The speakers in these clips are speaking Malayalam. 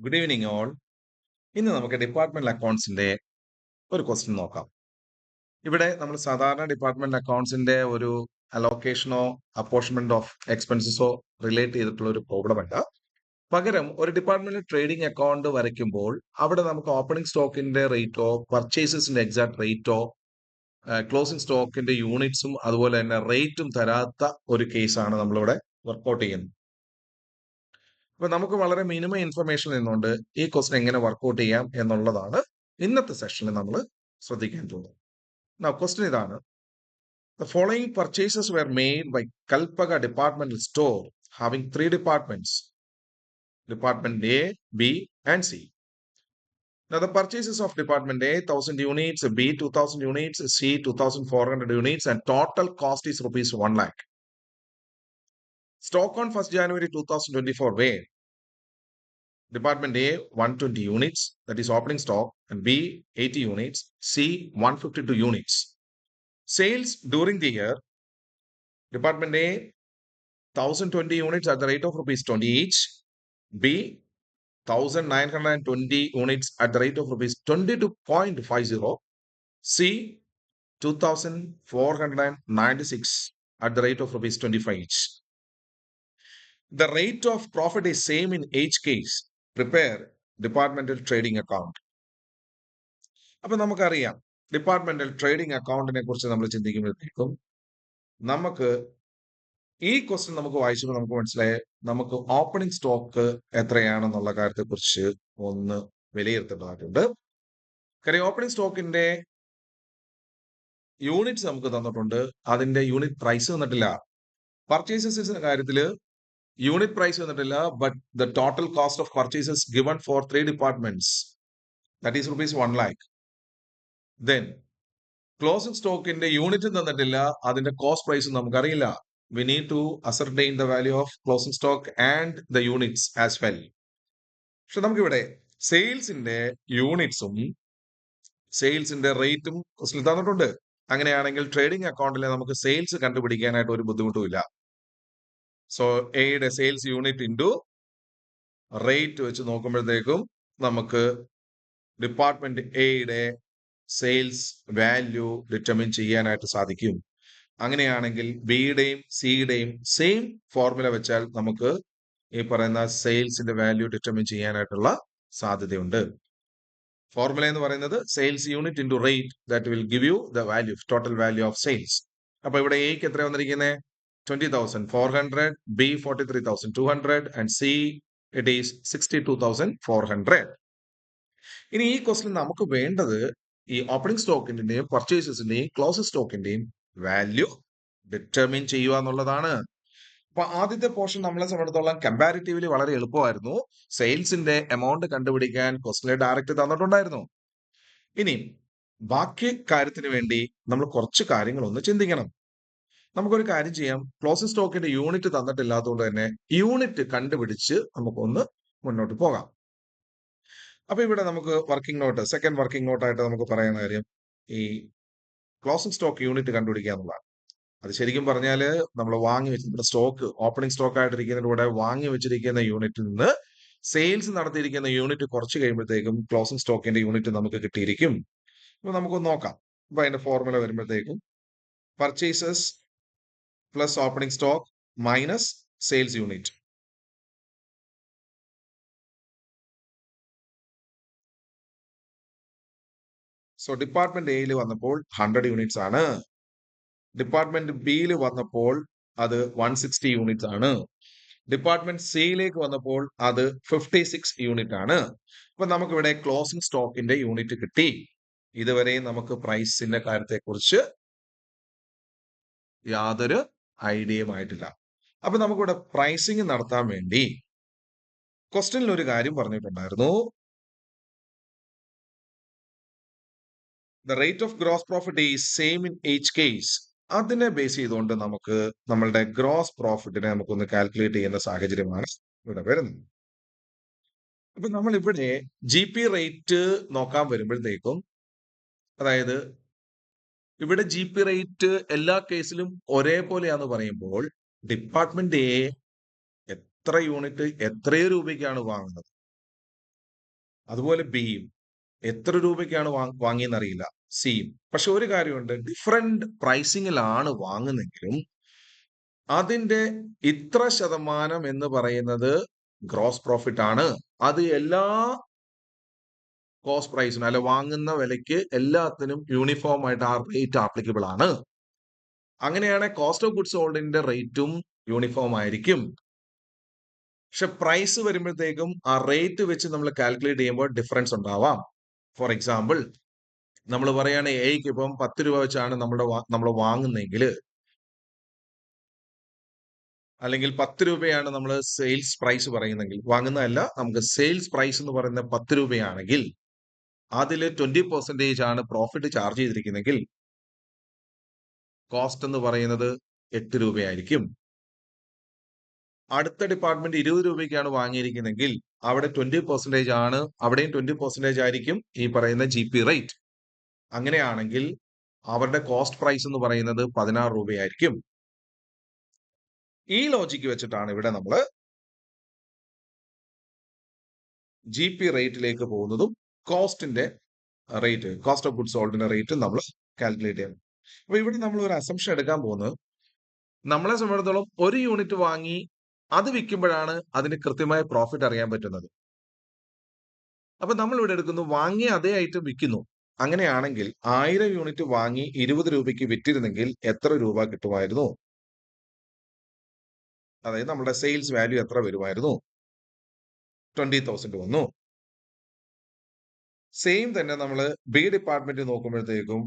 Good evening all. ഇന്ന് നമുക്ക് ഡിപ്പാർട്ട്മെന്റ് അക്കൗണ്ട്സിന്റെ ഒരു ക്വസ്റ്റ്യൻ നോക്കാം. ഇവിടെ നമ്മൾ സാധാരണ ഡിപ്പാർട്ട്മെന്റ് അക്കൗണ്ട്സിന്റെ ഒരു അലോക്കേഷനോ അപ്പോർഷൻമെന്റ് ഓഫ് എക്സ്പെൻസസോ റിലേറ്റ് ചെയ്തിട്ടുള്ള ഒരു പ്രോബ്ലം അല്ല. പകരം ഒരു ഡിപ്പാർട്ട്മെന്റ് ട്രേഡിംഗ് അക്കൗണ്ട് വരയ്ക്കുമ്പോൾ അവിടെ നമുക്ക് ഓപ്പണിംഗ് സ്റ്റോക്കിന്റെ റേറ്റോ പർച്ചേസസിന്റെ എക്സാക്ട് റേറ്റോ ക്ലോസിംഗ് സ്റ്റോക്കിന്റെ യൂണിറ്റ്സും അതുപോലെ തന്നെ റേറ്റും തരാത്ത ഒരു കേസാണ് നമ്മളിവിടെ വർക്ക്ഔട്ട് ചെയ്യുന്നത്. അപ്പൊ നമുക്ക് വളരെ മിനിമം ഇൻഫർമേഷൻ നിന്നുകൊണ്ട് ഈ ക്വസ്റ്റൻ എങ്ങനെ വർക്ക്ഔട്ട് ചെയ്യാം എന്നുള്ളതാണ് ഇന്നത്തെ സെഷനിൽ നമ്മൾ ശ്രദ്ധിക്കേണ്ടത്. ക്വസ്റ്റൻ ഇതാണ്: the following purchases were made by Kalpaka departmental store having 3 departments, Department A, B and C. Now the purchases of Department A 1000 units, B 2000 units, C 2400 units and total cost is rupees 1 lakh. Stock on 1st January 2024 where Department A 120 units, that is opening stock, and B 80 units, C 152 units. Sales during the year: Department A 1020 units at the rate of rupees 20 each, B 1920 units at the rate of rupees 22.50, C 2496 at the rate of rupees 25 each. The rate of profit is same in each case. Prepare departmental trading account. അപ്പൊ നമുക്കറിയാം, ഡിപ്പാർട്ട്മെന്റൽ ട്രേഡിംഗ് അക്കൗണ്ടിനെ കുറിച്ച് നമ്മൾ ചിന്തിക്കുമ്പോഴത്തേക്കും നമുക്ക് ഈ ക്വസ്റ്റ്യൻ നമുക്ക് വായിച്ചപ്പോൾ നമുക്ക് മനസ്സിലായ നമുക്ക് ഓപ്പണിംഗ് സ്റ്റോക്ക് എത്രയാണെന്നുള്ള കാര്യത്തെ കുറിച്ച് ഒന്ന് വിലയിരുത്തേണ്ടതായിട്ടുണ്ട്. കാര്യം ഓപ്പണിംഗ് സ്റ്റോക്കിന്റെ യൂണിറ്റ്സ് നമുക്ക് തന്നിട്ടുണ്ട്, അതിന്റെ യൂണിറ്റ് പ്രൈസ് തന്നിട്ടില്ല. പർച്ചേസസിന്റെ കാര്യത്തിൽ യൂണിറ്റ് പ്രൈസ് തന്നിട്ടില്ല, but the total cost of purchases given for 3 departments, that is rupees 1 lakh. Then closing സ്റ്റോക്കിന്റെ യൂണിറ്റ് തന്നിട്ടില്ല, അതിന്റെ കോസ്റ്റ് പ്രൈസ് നമുക്കറിയില്ല. We need to ascertain the value of closing stock and the units as well. പക്ഷെ നമുക്കിവിടെ സെയിൽസിന്റെ യൂണിറ്റ്സും സെയിൽസിന്റെ റേറ്റും ക്വസ്റ്റിൽ തന്നിട്ടുണ്ട്. അങ്ങനെയാണെങ്കിൽ ട്രേഡിംഗ് അക്കൗണ്ടിലെ നമുക്ക് സെയിൽസ് കണ്ടുപിടിക്കാനായിട്ട് ഒരു ബുദ്ധിമുട്ടുമില്ല. സോ എയുടെ സെയിൽസ് യൂണിറ്റ് ഇൻറ്റു റേറ്റ് വെച്ച് നോക്കുമ്പോഴത്തേക്കും നമുക്ക് ഡിപ്പാർട്ട്മെന്റ് എയുടെ സെയിൽസ് വാല്യൂ ഡിറ്റർമിൻ ചെയ്യാനായിട്ട് സാധിക്കും. അങ്ങനെയാണെങ്കിൽ ബിയുടെയും സിയുടെയും സെയിം ഫോർമുല വെച്ചാൽ നമുക്ക് ഈ പറയുന്ന സെയിൽസിന്റെ വാല്യൂ ഡിറ്റർമിൻ ചെയ്യാനായിട്ടുള്ള സാധ്യതയുണ്ട്. ഫോർമുല എന്ന് പറയുന്നത് sales unit into rate, that will give you the value, total value of sales. അപ്പൊ ഇവിടെ എക്ക് എത്ര വന്നിരിക്കുന്നത്? 20,400, B 43,200 and C it is 62,400. ഇനി ഈ ക്വസ്റ്റ്യൻ നമുക്ക് വേണ്ടത് ഈ ഓപ്പണിംഗ് സ്റ്റോക്കിന്റെയും പർച്ചേസസിന്റെയും ക്ലോസിംഗ് സ്റ്റോക്കിന്റെയും വാല്യൂ ഡിറ്റർമിൻ ചെയ്യുക എന്നുള്ളതാണ്. അപ്പൊ ആദ്യത്തെ പോർഷൻ നമ്മളെ സംബന്ധിച്ചിടത്തോളം കമ്പാരിറ്റീവ്ലി വളരെ എളുപ്പമായിരുന്നു. സെയിൽസിന്റെ എമൗണ്ട് കണ്ടുപിടിക്കാൻ ക്വസ്റ്റ്യനിൽ ഡയറക്റ്റ് തന്നിട്ടുണ്ടായിരുന്നു. ഇനി ബാക്കി കാര്യത്തിന് വേണ്ടി നമ്മൾ കുറച്ച് കാര്യങ്ങൾ ഒന്ന് ചിന്തിക്കണം. നമുക്കൊരു കാര്യം ചെയ്യാം, ക്ലോസിംഗ് സ്റ്റോക്കിന്റെ യൂണിറ്റ് തന്നിട്ടില്ലാത്തതുകൊണ്ട് തന്നെ യൂണിറ്റ് കണ്ടുപിടിച്ച് നമുക്കൊന്ന് മുന്നോട്ട് പോകാം. അപ്പൊ ഇവിടെ നമുക്ക് വർക്കിംഗ് നോട്ട്, സെക്കൻഡ് വർക്കിംഗ് നോട്ടായിട്ട് നമുക്ക് പറയുന്ന കാര്യം ഈ ക്ലോസിംഗ് സ്റ്റോക്ക് യൂണിറ്റ് കണ്ടുപിടിക്കുക എന്നുള്ളതാണ്. അത് ശരിക്കും പറഞ്ഞാൽ നമ്മൾ വാങ്ങി വെച്ചിരിക്കുന്ന സ്റ്റോക്ക്, ഓപ്പണിംഗ് സ്റ്റോക്ക് ആയിട്ടിരിക്കുന്നതിന്റെ കൂടെ വാങ്ങി വെച്ചിരിക്കുന്ന യൂണിറ്റിൽ നിന്ന് സെയിൽസ് നടത്തിയിരിക്കുന്ന യൂണിറ്റ് കുറച്ച് കഴിയുമ്പോഴത്തേക്കും ക്ലോസിംഗ് സ്റ്റോക്കിന്റെ യൂണിറ്റ് നമുക്ക് കിട്ടിയിരിക്കും. അപ്പൊ നമുക്കൊന്ന് നോക്കാം. അപ്പൊ അതിന്റെ ഫോർമുല വരുമ്പോഴത്തേക്കും purchases plus opening stock minus sales unit. So department എയിൽ വന്നപ്പോൾ 100 യൂണിറ്റ്സ് ആണ്. ഡിപ്പാർട്ട്മെന്റ് ബിയിൽ വന്നപ്പോൾ അത് 160 യൂണിറ്റ്സ് ആണ്. ഡിപ്പാർട്ട്മെന്റ് സിയിലേക്ക് വന്നപ്പോൾ അത് 56 യൂണിറ്റ് ആണ്. അപ്പൊ നമുക്കിവിടെ ക്ലോസിംഗ് സ്റ്റോക്കിന്റെ യൂണിറ്റ് കിട്ടി. ഇതുവരെ നമുക്ക് പ്രൈസിന്റെ കാര്യത്തെക്കുറിച്ച് യാതൊരു ഐഡിയയും ആയിട്ടില്ല. അപ്പൊ നമുക്കിവിടെ പ്രൈസിങ് നടത്താൻ വേണ്ടി ക്വസ്റ്റ്യനിൽ ഒരു കാര്യം പറഞ്ഞിട്ടുണ്ടായിരുന്നു, the rate of gross profit is same in each case. അതിനെ ബേസ് ചെയ്തുകൊണ്ട് നമുക്ക് നമ്മളുടെ ഗ്രോസ് പ്രോഫിറ്റിനെ നമുക്കൊന്ന് കാൽക്കുലേറ്റ് ചെയ്യുന്ന സാഹചര്യമാണ് ഇവിടെ വരുന്നത്. അപ്പൊ നമ്മൾ ഇവിടെ ജി പി റേറ്റ് നോക്കാൻ വരുമ്പോഴത്തേക്കും, അതായത് ഇവിടെ ജി പി റേറ്റ് എല്ലാ കേസിലും ഒരേപോലെയാന്ന് പറയുമ്പോൾ ഡിപ്പാർട്ട്മെന്റ് എ എത്ര യൂണിറ്റ് എത്രയോ രൂപയ്ക്കാണ് വാങ്ങുന്നത്, അതുപോലെ ബിയും എത്ര രൂപയ്ക്കാണ് വാങ്ങിയെന്നറിയില്ല. സിയും. പക്ഷെ ഒരു കാര്യമുണ്ട്, ഡിഫറന്റ് പ്രൈസിങ്ങിലാണ് വാങ്ങുന്നെങ്കിലും അതിന്റെ ഇത്ര ശതമാനം എന്ന് പറയുന്നത് ഗ്രോസ് പ്രോഫിറ്റ് ആണ്. അത് എല്ലാ കോസ്റ്റ് പ്രൈസിനും അല്ലെ വാങ്ങുന്ന വിലയ്ക്ക് എല്ലാത്തിനും യൂണിഫോം ആയിട്ട് ആ റേറ്റ് ആപ്ലിക്കബിൾ ആണ്. അങ്ങനെയാണ് കോസ്റ്റ് ഓഫ് ഗുഡ്സ് സോൾഡിന്റെ റേറ്റും യൂണിഫോം ആയിരിക്കും. പക്ഷെ പ്രൈസ് വരുമ്പോഴത്തേക്കും ആ റേറ്റ് വെച്ച് നമ്മൾ കാൽക്കുലേറ്റ് ചെയ്യുമ്പോൾ ഡിഫറൻസ് ഉണ്ടാവാം. ഫോർ എക്സാമ്പിൾ, നമ്മൾ പറയുകയാണെങ്കിൽ എയ്ക്ക് ഇപ്പം 10 രൂപ വെച്ചാണ് നമ്മൾ വാങ്ങുന്നതെങ്കിൽ, അല്ലെങ്കിൽ 10 രൂപയാണ് നമ്മൾ സെയിൽസ് പ്രൈസ് പറയുന്നെങ്കിൽ, വാങ്ങുന്നതല്ല, നമുക്ക് സെയിൽസ് പ്രൈസ് എന്ന് പറയുന്ന 10 രൂപയാണെങ്കിൽ അതിൽ 20% ആണ് പ്രോഫിറ്റ് ചാർജ് ചെയ്തിരിക്കുന്നെങ്കിൽ കോസ്റ്റ് എന്ന് പറയുന്നത് 8 രൂപയായിരിക്കും. അടുത്ത ഡിപ്പാർട്ട്മെന്റ് 20 രൂപയ്ക്കാണ് വാങ്ങിയിരിക്കുന്നെങ്കിൽ അവിടെ 20% ആണ്, അവിടെയും 20% ആയിരിക്കും ഈ പറയുന്ന GP റേറ്റ്. അങ്ങനെയാണെങ്കിൽ അവരുടെ കോസ്റ്റ് പ്രൈസ് എന്ന് പറയുന്നത് 16 രൂപയായിരിക്കും. ഈ ലോജിക്ക് വെച്ചിട്ടാണ് ഇവിടെ നമ്മൾ GP റേറ്റിലേക്ക് പോകുന്നതും കോസ്റ്റിന്റെ റേറ്റ്, കോസ്റ്റ് ഓഫ് ഗുഡ്സ് സോൾഡിന്റെ റേറ്റ് നമ്മൾ കാൽക്കുലേറ്റ് ചെയ്യണം. അപ്പൊ ഇവിടെ നമ്മൾ ഒരു അസംഷൻ എടുക്കാൻ പോകുന്നത്, നമ്മളെ സംബന്ധിച്ചിടത്തോളം ഒരു യൂണിറ്റ് വാങ്ങി അത് വിൽക്കുമ്പോഴാണ് അതിന് കൃത്യമായ പ്രോഫിറ്റ് അറിയാൻ പറ്റുന്നത്. അപ്പൊ നമ്മൾ ഇവിടെ എടുക്കുന്നു, വാങ്ങിയ അതേ ഐറ്റം വിൽക്കുന്നു. അങ്ങനെയാണെങ്കിൽ 1000 യൂണിറ്റ് വാങ്ങി 20 രൂപയ്ക്ക് വിറ്റിരുന്നെങ്കിൽ എത്ര രൂപ കിട്ടുമായിരുന്നു? അതായത് നമ്മുടെ സെയിൽസ് വാല്യൂ എത്ര വരുമായിരുന്നു? 20,000 വന്നു. സെയിം തന്നെ നമ്മൾ ബി ഡിപ്പാർട്ട്മെന്റ് നോക്കുമ്പോഴത്തേക്കും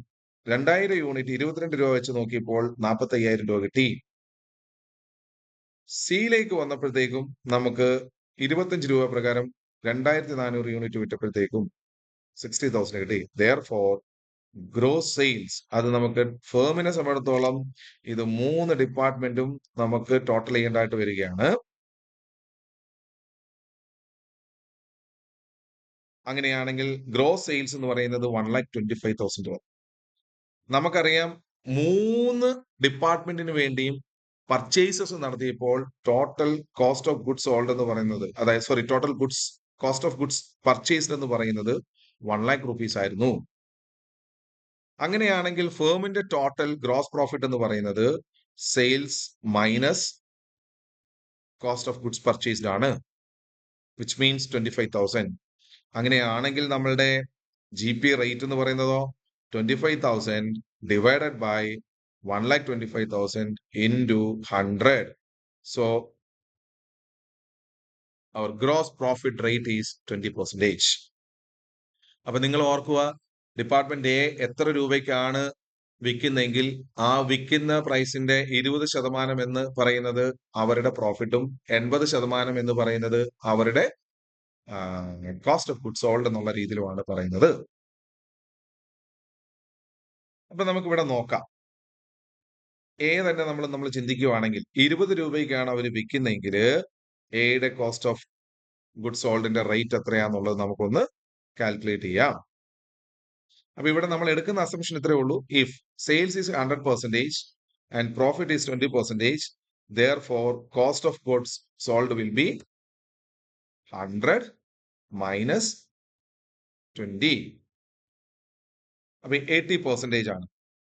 2000 യൂണിറ്റ് 22 രൂപ വെച്ച് നോക്കിയപ്പോൾ 45,000 രൂപ കിട്ടി. സിയിലേക്ക് വന്നപ്പോഴത്തേക്കും നമുക്ക് 25 രൂപ പ്രകാരം 2400 യൂണിറ്റ് വിറ്റപ്പോഴത്തേക്കും 60,000 കിട്ടി. Therefore, ഗ്രോസ് സെയിൽസ്, അത് നമുക്ക് ഫേമിനെ സംബന്ധിച്ചിടത്തോളം ഇത് 3 ഡിപ്പാർട്ട്മെന്റും നമുക്ക് ടോട്ടൽ ചെയ്യേണ്ടതായിട്ട് വരികയാണ്. അങ്ങനെയാണെങ്കിൽ ഗ്രോസ് സെയിൽസ് എന്ന് പറയുന്നത് 1,25,000 രൂപ. നമുക്കറിയാം 3 ഡിപ്പാർട്ട്മെന്റിന് വേണ്ടിയും പർച്ചേസസ് നടത്തിയപ്പോൾ total cost of goods sold എന്ന് പറയുന്നത്, അതായത് total goods cost of goods purchased എന്ന് പറയുന്നത് 1 lakh rupees ആയിരുന്നു. അങ്ങനെയാണെങ്കിൽ ഫേമിന്റെ ടോട്ടൽ ഗ്രോസ് പ്രോഫിറ്റ് എന്ന് പറയുന്നത് sales minus cost of goods purchased ആണ്, വിച്ച് മീൻസ് 25,000. അങ്ങനെയാണെങ്കിൽ നമ്മളുടെ GP റേറ്റ് എന്ന് പറയുന്നതോ 25,000 divided by 1,25,000 into 100. So our gross profit rate is 20%. അപ്പൊ നിങ്ങൾ ഓർക്കുക, ഡിപ്പാർട്ട്മെന്റ് എ എത്ര രൂപയ്ക്കാണ് വിൽക്കുന്നെങ്കിൽ ആ വിൽക്കുന്ന പ്രൈസിന്റെ 20% എന്ന് പറയുന്നത് അവരുടെ പ്രോഫിറ്റും 80% എന്ന് പറയുന്നത് അവരുടെ കോസ്റ്റ് ഓഫ് ഗുഡ്സ് സോൾഡ് എന്നുള്ള രീതിയിലുമാണ് പറയുന്നത്. അപ്പൊ നമുക്ക് ഇവിടെ നോക്കാം. എ തന്നെ നമ്മൾ ചിന്തിക്കുകയാണെങ്കിൽ 20 രൂപയ്ക്കാണ് അവർ വിൽക്കുന്നെങ്കിൽ എയുടെ കോസ്റ്റ് ഓഫ് ഗുഡ്സ് സോൾഡിന്റെ റേറ്റ് എത്രയാന്നുള്ളത് നമുക്കൊന്ന് കാൽക്കുലേറ്റ് ചെയ്യാം. അപ്പൊ ഇവിടെ നമ്മൾ എടുക്കുന്ന അസംഷൻ ഇത്രേ ഉള്ളൂ. If sales is 100% and profit is 20%, therefore cost of goods sold will be 100 minus 20. അപ്പൊ 80% ആണ്.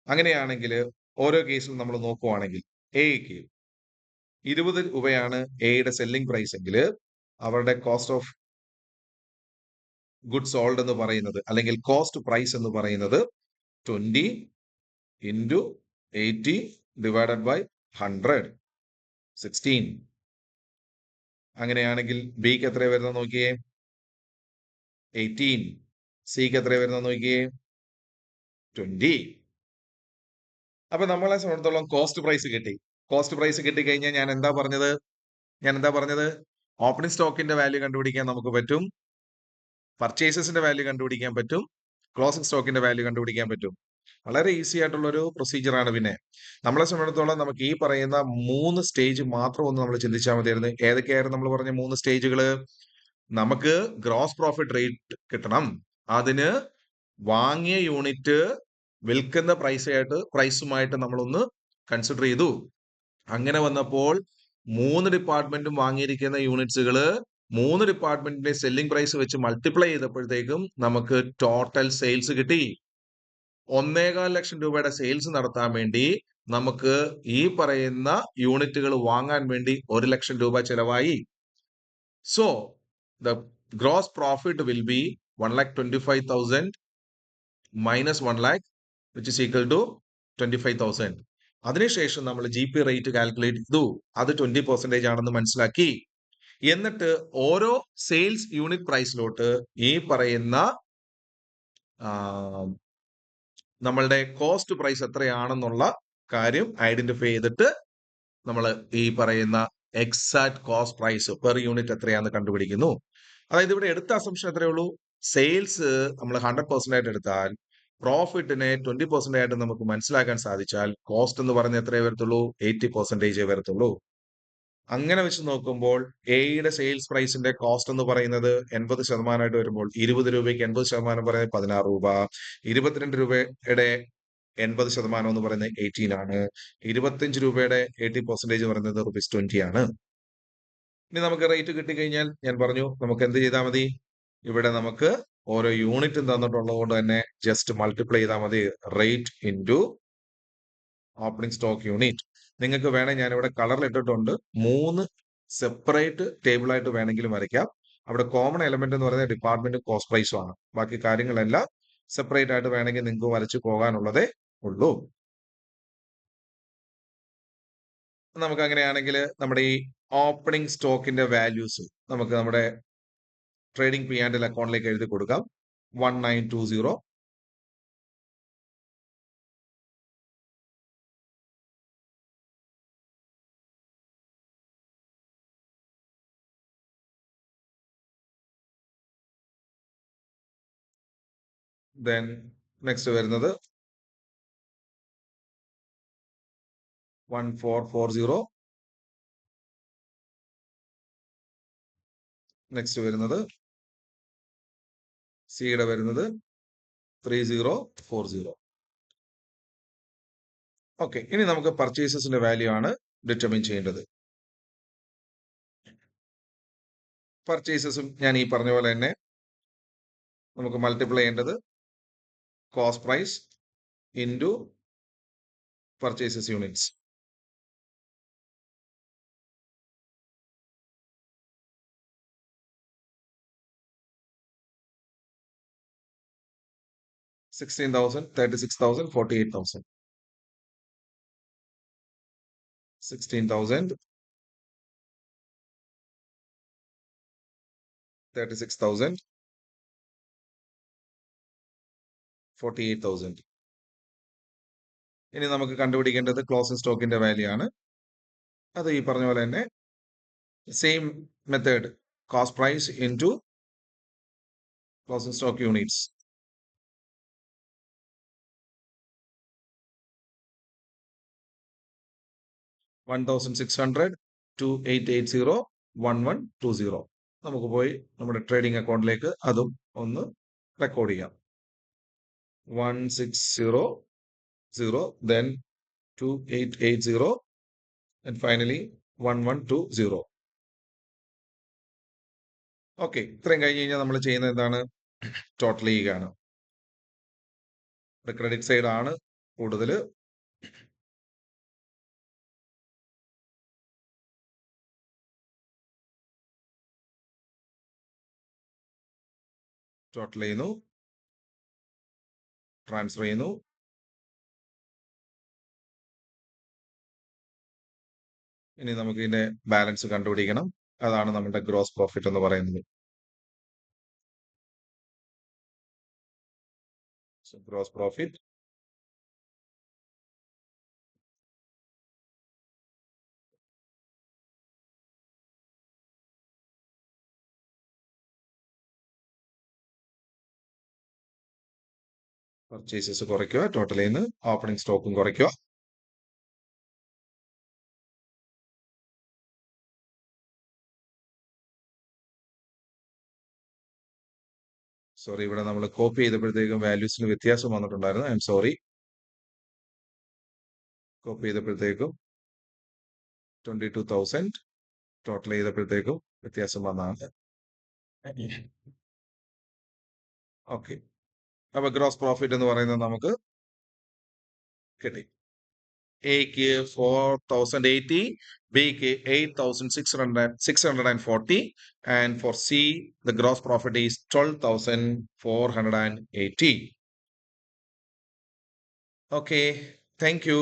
അങ്ങനെയാണെങ്കിൽ ഓരോ കേസിലും നമ്മൾ നോക്കുവാണെങ്കിൽ എക്ക് 20 രൂപയാണ് എയുടെ സെല്ലിംഗ് പ്രൈസ് എങ്കിൽ അവരുടെ കോസ്റ്റ് ഓഫ് ഗുഡ് സോൾഡ് എന്ന് പറയുന്നത്, അല്ലെങ്കിൽ കോസ്റ്റ് പ്രൈസ് എന്ന് പറയുന്നത് 20 into 80 ഡിവൈഡഡ് ബൈ 100, 16. അങ്ങനെയാണെങ്കിൽ ബിക്ക് എത്ര വരുന്ന നോക്കിയേ, 18. സിക്ക് എത്ര വരുന്ന നോക്കിയേ, 20. അപ്പൊ നമ്മളെ സംബന്ധിച്ചിടത്തോളം കോസ്റ്റ് പ്രൈസ് കിട്ടി. കോസ്റ്റ് പ്രൈസ് കിട്ടിക്കഴിഞ്ഞാൽ ഞാൻ എന്താ പറഞ്ഞത് ഓപ്പണിംഗ് സ്റ്റോക്കിന്റെ വാല്യൂ കണ്ടുപിടിക്കാൻ നമുക്ക് പറ്റും, പർച്ചേസസിന്റെ വാല്യൂ കണ്ടുപിടിക്കാൻ പറ്റും, ക്ലോസിംഗ് സ്റ്റോക്കിന്റെ വാല്യൂ കണ്ടുപിടിക്കാൻ പറ്റും. വളരെ ഈസി ആയിട്ടുള്ള ഒരു പ്രൊസീജിയർ ആണ്. പിന്നെ നമ്മളെ സംബന്ധിച്ചിടത്തോളം നമുക്ക് ഈ പറയുന്ന 3 സ്റ്റേജ് മാത്രം ഒന്ന് നമ്മൾ ചിന്തിച്ചാൽ മതിയായിരുന്നു. ഏതൊക്കെയായിരുന്നു നമ്മൾ പറഞ്ഞ 3 സ്റ്റേജുകള്? നമുക്ക് ഗ്രോസ് പ്രോഫിറ്റ് റേറ്റ് കിട്ടണം, അതിന് വാങ്ങിയ യൂണിറ്റ് വിൽക്കുന്ന പ്രൈസുമായിട്ട് നമ്മളൊന്ന് കൺസിഡർ ചെയ്തു. അങ്ങനെ വന്നപ്പോൾ 3 ഡിപ്പാർട്ട്മെന്റും വാങ്ങിയിരിക്കുന്ന യൂണിറ്റ്സുകള് 3 ഡിപ്പാർട്ട്മെന്റിന്റെ സെല്ലിംഗ് പ്രൈസ് വെച്ച് മൾട്ടിപ്ലൈ ചെയ്തപ്പോഴത്തേക്കും നമുക്ക് ടോട്ടൽ സെയിൽസ് കിട്ടി. 1.25 ലക്ഷം രൂപയുടെ സെയിൽസ് നടത്താൻ വേണ്ടി നമുക്ക് ഈ പറയുന്ന യൂണിറ്റുകൾ വാങ്ങാൻ വേണ്ടി 1 ലക്ഷം രൂപ ചെലവായി. So the gross profit will be 1,25,000 minus 1 lakh, which is equal to 25,000. അതിനുശേഷം നമ്മൾ ജി പി റേറ്റ് കാൽക്കുലേറ്റ് ചെയ്തു. അത് 20% ആണെന്ന് മനസ്സിലാക്കി. എന്നിട്ട് ഓരോ സെയിൽസ് യൂണിറ്റ് പ്രൈസിലോട്ട് ഈ പറയുന്ന നമ്മളുടെ കോസ്റ്റ് പ്രൈസ് എത്രയാണെന്നുള്ള കാര്യം ഐഡന്റിഫൈ ചെയ്തിട്ട് നമ്മൾ ഈ പറയുന്ന exact cost price per unit എത്രയാണെന്ന് കണ്ടുപിടിക്കുന്നു. അതായത് ഇവിടെ എടുത്ത അസംഷൻ എത്രയേ ഉള്ളൂ? സെയിൽസ് നമ്മൾ 100% ആയിട്ട് എടുത്താൽ പ്രോഫിറ്റിനെ 20% ആയിട്ട് നമുക്ക് മനസ്സിലാക്കാൻ സാധിച്ചാൽ കോസ്റ്റ് എന്ന് പറഞ്ഞ എത്രയേ വരത്തുള്ളൂ? 80% വരത്തുള്ളൂ. അങ്ങനെ വെച്ച് നോക്കുമ്പോൾ എയുടെ സെയിൽസ് പ്രൈസിന്റെ കോസ്റ്റ് എന്ന് പറയുന്നത് 80% വരുമ്പോൾ 20 രൂപയ്ക്ക് 80% പറയുന്നത് 16 രൂപ. 22 രൂപയുടെ 80% എന്ന് പറയുന്നത് 18 ആണ്. 25 രൂപയുടെ 80% പറയുന്നത് ₹20 ആണ്. ഇനി നമുക്ക് റേറ്റ് കിട്ടിക്കഴിഞ്ഞാൽ ഞാൻ പറഞ്ഞു നമുക്ക് എന്ത് ചെയ്താൽ മതി? ഇവിടെ നമുക്ക് ഓരോ യൂണിറ്റും തന്നിട്ടുള്ളത് കൊണ്ട് തന്നെ ജസ്റ്റ് മൾട്ടിപ്ലൈ ചെയ്താൽ മതി. Rate into opening stock unit. നിങ്ങൾക്ക് വേണേൽ ഞാൻ ഇവിടെ കളറിൽ ഇട്ടിട്ടുണ്ട്. 3 സെപ്പറേറ്റ് ടേബിൾ ആയിട്ട് വേണമെങ്കിലും വരയ്ക്കാം. അവിടെ കോമൺ എലമെന്റ് എന്ന് പറയുന്നത് ഡിപ്പാർട്ട്മെന്റ് കോസ്റ്റ് പ്രൈസും ആണ്. ബാക്കി കാര്യങ്ങളെല്ലാം സെപ്പറേറ്റ് ആയിട്ട് വേണമെങ്കിൽ നിങ്ങൾക്ക് വരച്ചു പോകാനുള്ളതേ ഉള്ളൂ. നമുക്ക് അങ്ങനെയാണെങ്കിൽ നമ്മുടെ ഈ ഓപ്പണിംഗ് സ്റ്റോക്കിന്റെ വാല്യൂസ് നമുക്ക് നമ്മുടെ ട്രേഡിംഗ് പി ആൻഡ് എൽ അക്കൗണ്ടിലേക്ക് എഴുതി കൊടുക്കാം. 1920. ദെൻ നെക്സ്റ്റ് വരുന്നത് 1440. നെക്സ്റ്റ് വരുന്നത് സിയുടെ വരുന്നത് 3040. ഓക്കെ, ഇനി നമുക്ക് പർച്ചേസസിന്റെ വാല്യൂ ആണ് ഡിറ്റർമിൻ ചെയ്യേണ്ടത്. പർച്ചേസസും ഞാൻ ഈ പറഞ്ഞ പോലെ തന്നെ നമുക്ക് മൾട്ടിപ്ലൈ ചെയ്യേണ്ടത് cost price into purchases units. $16,000, $36,000, $48,000. 16,000, 36,000, 48,000. ഇനി നമുക്ക് കണ്ടുപിടിക്കേണ്ടത് ക്ലോസിംഗ് സ്റ്റോക്കിന്റെ വാല്യൂ ആണ്. അത് ഈ പറഞ്ഞ പോലെ തന്നെ same method, cost price into closing stock units. 1,600, 2880, 1120. നമുക്ക് പോയി നമ്മുടെ ട്രേഡിംഗ് അക്കൗണ്ടിലേക്ക് അതും ഒന്ന് റെക്കോർഡ് ചെയ്യാം. 1600, then 2880, and finally 1120. ഓക്കെ, ഇത്രയും കഴിഞ്ഞ് കഴിഞ്ഞാൽ നമ്മൾ ചെയ്യുന്നത് എന്താണ്? ടോട്ടൽ ചെയ്യുകയാണ്. ക്രെഡിറ്റ് സൈഡ് ആണ് കൂടുതൽ. ടോട്ടൽ ചെയ്യുന്നു, ട്രാൻസ്ഫർ ചെയ്യുന്നു. ഇനി നമുക്ക് ഇതിന്റെ ബാലൻസ് കണ്ടുപിടിക്കണം. അതാണ് നമ്മുടെ ഗ്രോസ് പ്രോഫിറ്റ് എന്ന് പറയുന്നത്. ഗ്രോസ് പ്രോഫിറ്റ് പർച്ചേസസ് കുറയ്ക്കുക, ടോട്ടൽ ചെയ്യുന്നു, ഓപ്പണിംഗ് സ്റ്റോക്കും കുറയ്ക്കുക. സോറി, ഇവിടെ നമ്മൾ കോപ്പി ചെയ്തപ്പോഴത്തേക്കും വാല്യൂസിന് വ്യത്യാസം വന്നിട്ടുണ്ടായിരുന്നു. I am sorry. കോപ്പി ചെയ്തപ്പോഴത്തേക്കും 22,000, ടോട്ടൽ ചെയ്തപ്പോഴത്തേക്കും വ്യത്യാസം വന്നതാണ്. ഓക്കെ. അപ്പൊ ഗ്രോസ് പ്രോഫിറ്റ് എന്ന് പറയുന്നത് നമുക്ക് കിട്ടി. എക്ക് 4080, ബിക്ക് 8640, and for C, the gross profit is 12,480. Okay, thank you.